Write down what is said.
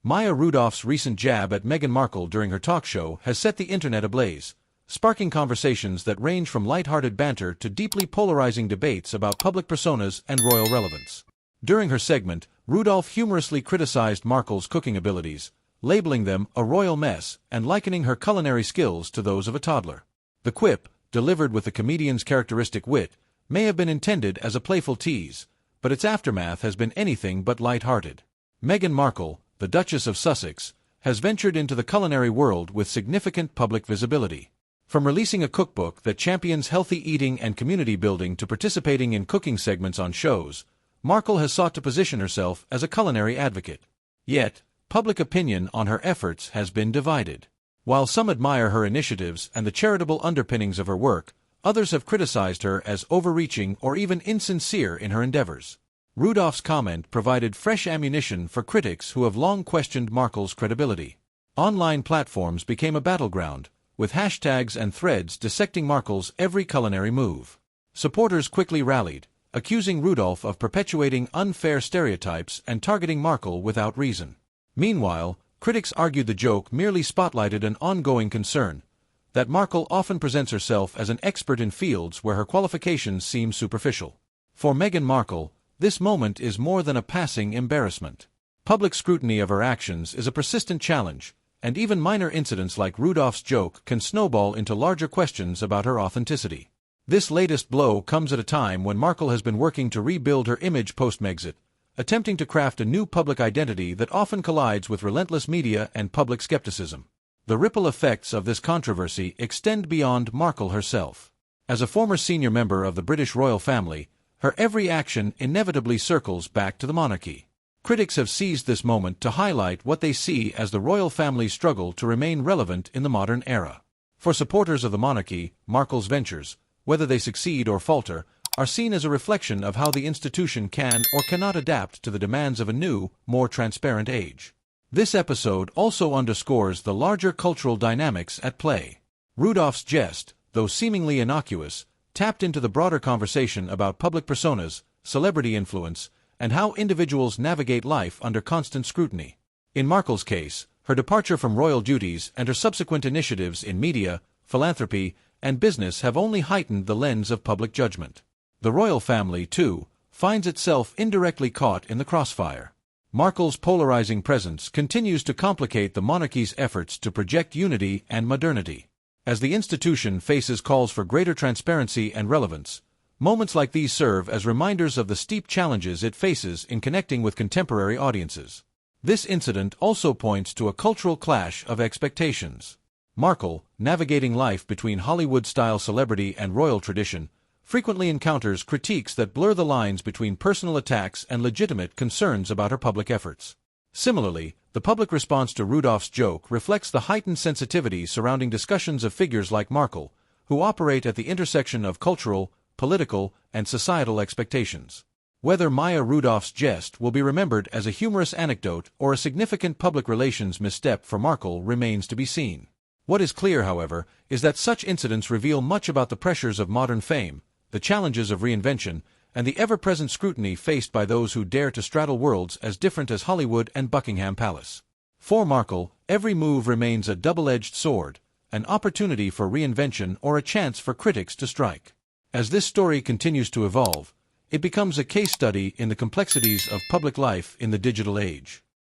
Maya Rudolph's recent jab at Meghan Markle during her talk show has set the internet ablaze, sparking conversations that range from lighthearted banter to deeply polarizing debates about public personas and royal relevance. During her segment, Rudolph humorously criticized Markle's cooking abilities, labeling them a royal mess and likening her culinary skills to those of a toddler. The quip, delivered with the comedian's characteristic wit, may have been intended as a playful tease, but its aftermath has been anything but lighthearted. Meghan Markle, the Duchess of Sussex, has ventured into the culinary world with significant public visibility. From releasing a cookbook that champions healthy eating and community building to participating in cooking segments on shows, Markle has sought to position herself as a culinary advocate. Yet, public opinion on her efforts has been divided. While some admire her initiatives and the charitable underpinnings of her work, others have criticized her as overreaching or even insincere in her endeavors. Rudolph's comment provided fresh ammunition for critics who have long questioned Markle's credibility. Online platforms became a battleground, with hashtags and threads dissecting Markle's every culinary move. Supporters quickly rallied, accusing Rudolph of perpetuating unfair stereotypes and targeting Markle without reason. Meanwhile, critics argued the joke merely spotlighted an ongoing concern, that Markle often presents herself as an expert in fields where her qualifications seem superficial. For Meghan Markle, this moment is more than a passing embarrassment. Public scrutiny of her actions is a persistent challenge, and even minor incidents like Rudolph's joke can snowball into larger questions about her authenticity. This latest blow comes at a time when Markle has been working to rebuild her image post-Megxit, attempting to craft a new public identity that often collides with relentless media and public skepticism. The ripple effects of this controversy extend beyond Markle herself. As a former senior member of the British royal family, her every action inevitably circles back to the monarchy. Critics have seized this moment to highlight what they see as the royal family's struggle to remain relevant in the modern era. For supporters of the monarchy, Markle's ventures, whether they succeed or falter, are seen as a reflection of how the institution can or cannot adapt to the demands of a new, more transparent age. This episode also underscores the larger cultural dynamics at play. Rudolph's jest, though seemingly innocuous, tapped into the broader conversation about public personas, celebrity influence, and how individuals navigate life under constant scrutiny. In Markle's case, her departure from royal duties and her subsequent initiatives in media, philanthropy, and business have only heightened the lens of public judgment. The royal family, too, finds itself indirectly caught in the crossfire. Markle's polarizing presence continues to complicate the monarchy's efforts to project unity and modernity. As the institution faces calls for greater transparency and relevance, moments like these serve as reminders of the steep challenges it faces in connecting with contemporary audiences. This incident also points to a cultural clash of expectations. Markle, navigating life between Hollywood-style celebrity and royal tradition, frequently encounters critiques that blur the lines between personal attacks and legitimate concerns about her public efforts. Similarly, the public response to Rudolph's joke reflects the heightened sensitivity surrounding discussions of figures like Markle, who operate at the intersection of cultural, political, and societal expectations. Whether Maya Rudolph's jest will be remembered as a humorous anecdote or a significant public relations misstep for Markle remains to be seen. What is clear, however, is that such incidents reveal much about the pressures of modern fame, the challenges of reinvention, and the ever-present scrutiny faced by those who dare to straddle worlds as different as Hollywood and Buckingham Palace. For Markle, every move remains a double-edged sword, an opportunity for reinvention or a chance for critics to strike. As this story continues to evolve, it becomes a case study in the complexities of public life in the digital age.